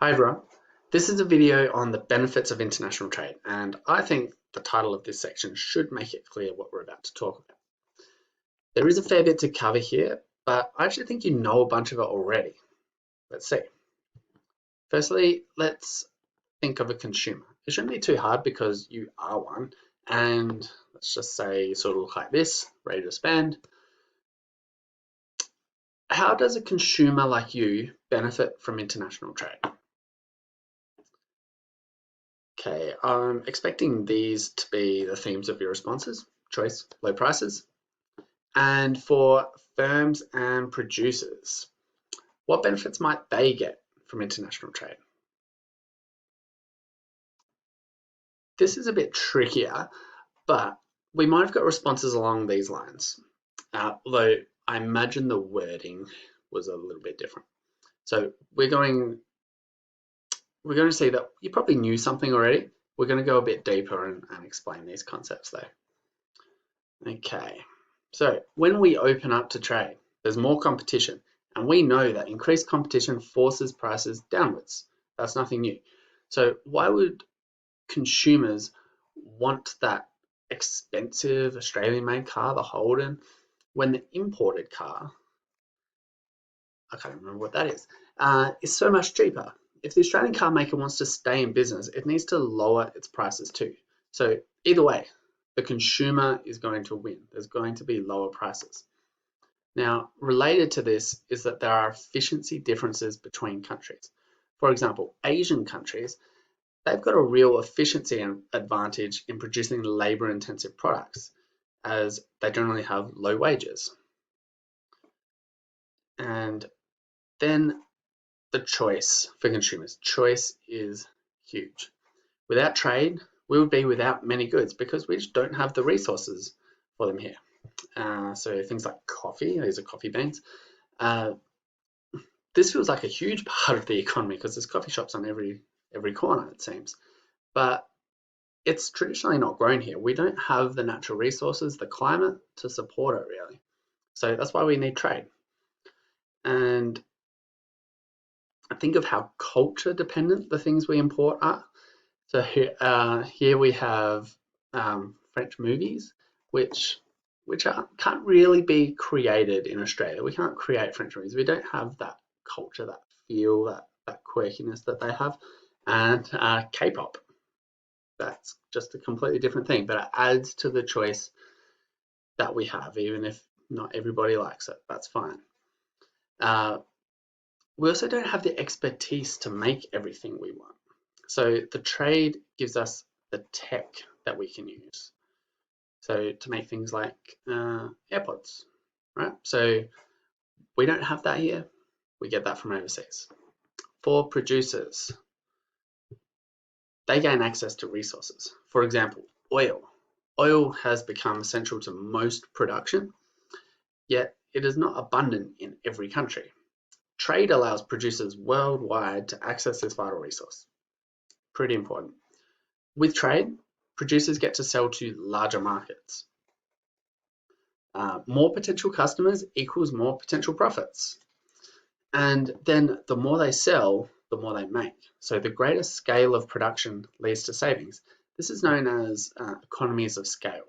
Hi everyone, this is a video on the benefits of international trade, and I think the title of this section should make it clear what we're about to talk about. There is a fair bit to cover here, but I actually think you know a bunch of it already. Let's see. Firstly, let's think of a consumer. It shouldn't be too hard because you are one, and let's just say you sort of look like this, ready to spend. How does a consumer like you benefit from international trade? Okay, I'm expecting these to be the themes of your responses: choice, low prices. And for firms and producers, what benefits might they get from international trade? This is a bit trickier, but we might have got responses along these lines, although I imagine the wording was a little bit different. So we're going to see that you probably knew something already. We're going to go a bit deeper and explain these concepts though. Okay, so when we open up to trade, there's more competition, and we know that increased competition forces prices downwards. That's nothing new. So why would consumers want that expensive Australian-made car, the Holden, when the imported car, I can't remember what that is so much cheaper? If the Australian car maker wants to stay in business, it needs to lower its prices too. So either way, the consumer is going to win. There's going to be lower prices. Now, related to this is that there are efficiency differences between countries. For example, Asian countries, they've got a real efficiency advantage in producing labor-intensive products, as they generally have low wages. And then the choice for consumers. Choice is huge. Without trade, we would be without many goods because we just don't have the resources for them here. So things like coffee, these are coffee beans. This feels like a huge part of the economy because there's coffee shops on every corner, it seems. But it's traditionally not grown here. We don't have the natural resources, the climate to support it really. So that's why we need trade. And think of how culture dependent the things we import are. So here we have French movies, which can't really be created in Australia. We can't create French movies. We don't have that culture, that feel, that quirkiness that they have. And K-pop, that's just a completely different thing, but it adds to the choice that we have, even if not everybody likes it. That's fine. We also don't have the expertise to make everything we want. So the trade gives us the tech that we can use. So to make things like AirPods, right? So we don't have that here. We get that from overseas. For producers, they gain access to resources. For example, oil. Oil has become essential to most production, yet it is not abundant in every country. Trade allows producers worldwide to access this vital resource. Pretty important. With trade, producers get to sell to larger markets. More potential customers equals more potential profits. And then the more they sell, the more they make. So the greater scale of production leads to savings. This is known as economies of scale.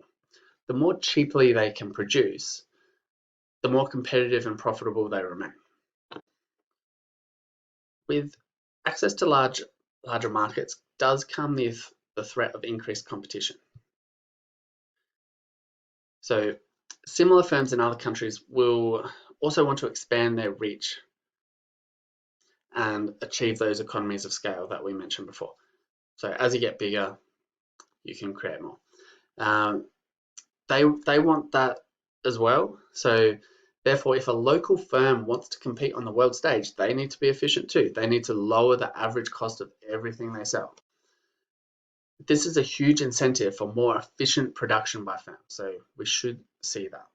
The more cheaply they can produce, the more competitive and profitable they remain. With access to larger markets does come with the threat of increased competition. So similar firms in other countries will also want to expand their reach and achieve those economies of scale that we mentioned before. So as you get bigger, you can create more. They want that as well. So therefore, if a local firm wants to compete on the world stage, they need to be efficient too. They need to lower the average cost of everything they sell. This is a huge incentive for more efficient production by firms. So we should see that.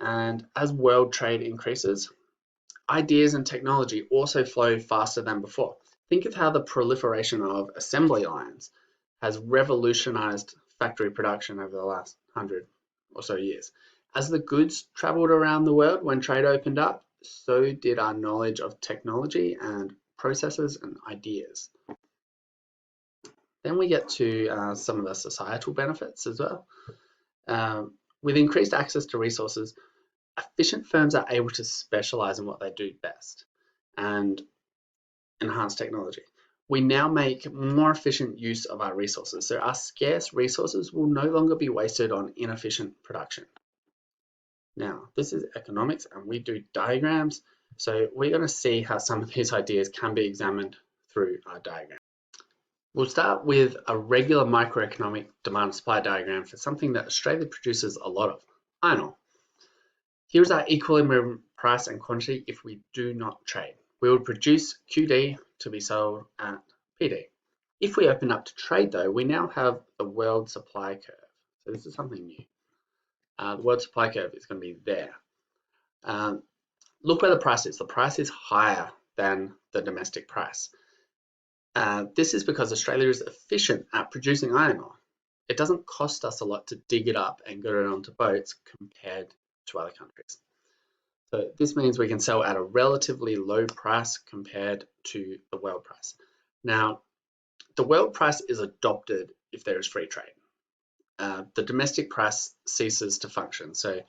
And as world trade increases, ideas and technology also flow faster than before. Think of how the proliferation of assembly lines has revolutionized factory production over the last 100 or so years. As the goods traveled around the world when trade opened up, so did our knowledge of technology and processes and ideas. Then we get to some of the societal benefits as well. With increased access to resources, efficient firms are able to specialize in what they do best and enhance technology. We now make more efficient use of our resources, so our scarce resources will no longer be wasted on inefficient production. Now, this is economics and we do diagrams, so we're going to see how some of these ideas can be examined through our diagram. We'll start with a regular microeconomic demand supply diagram for something that Australia produces a lot of, iron ore. Here's our equilibrium price and quantity if we do not trade. We would produce QD to be sold at PD. If we open up to trade though, we now have the world supply curve. So this is something new. The world supply curve is going to be there. Look where the price is. The price is higher than the domestic price. This is because Australia is efficient at producing iron ore. It doesn't cost us a lot to dig it up and get it onto boats compared to other countries. So this means we can sell at a relatively low price compared to the world price. Now, the world price is adopted if there is free trade. The domestic price ceases to function. So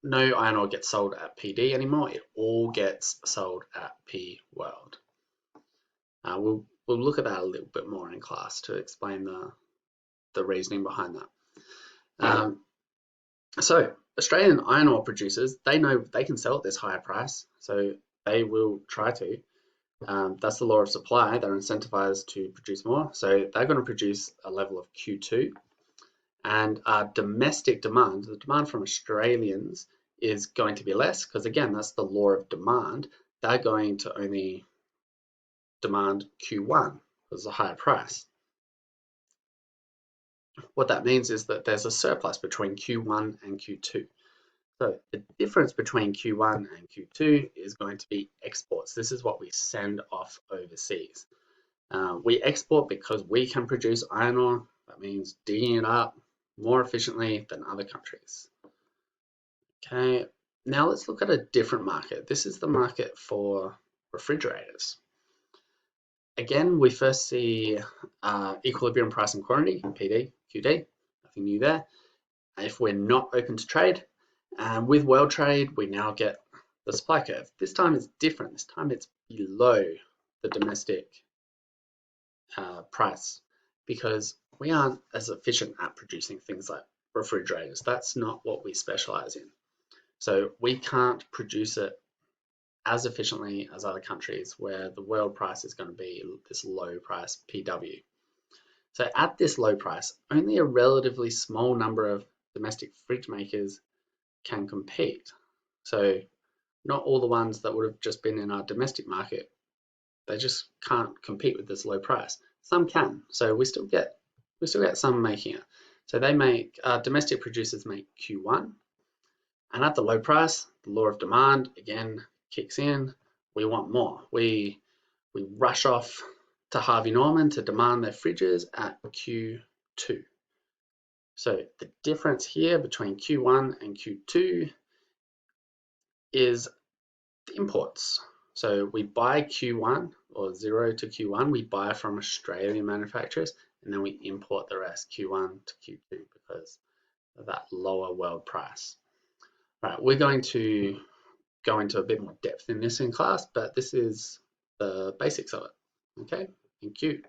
no iron ore gets sold at PD anymore. It all gets sold at P World. We'll look at that a little bit more in class to explain the reasoning behind that. So Australian iron ore producers, they know they can sell at this higher price, so they will try to. That's the law of supply. They're incentivized to produce more, so they're going to produce a level of Q2. And our domestic demand, the demand from Australians, is going to be less because, again, that's the law of demand. They're going to only demand Q1 because it's a higher price. What that means is that there's a surplus between Q1 and Q2. So the difference between Q1 and Q2 is going to be exports. This is what we send off overseas. We export because we can produce iron ore. That means digging it up more efficiently than other countries. Okay, now let's look at a different market. This is the market for refrigerators. Again, we first see equilibrium price and quantity, PD, QD, nothing new there. If we're not open to trade, with world trade, we now get the supply curve. This time it's different. This time it's below the domestic price because we aren't as efficient at producing things like refrigerators. That's not what we specialize in. So we can't produce it as efficiently as other countries where the world price is going to be this low price PW. So at this low price, only a relatively small number of domestic fridge makers can compete. So not all the ones that would have just been in our domestic market, they just can't compete with this low price. Some can, so we still get some making it. So they make domestic producers make Q1, and at the low price, the law of demand again kicks in. We want more. We rush off to Harvey Norman to demand their fridges at Q2. So the difference here between Q1 and Q2 is the imports. So we buy Q1 or 0 to Q1, we buy from Australian manufacturers, and then we import the rest Q1 to Q2 because of that lower world price. Right, we're going to go into a bit more depth in this in class, but this is the basics of it. Okay, thank you.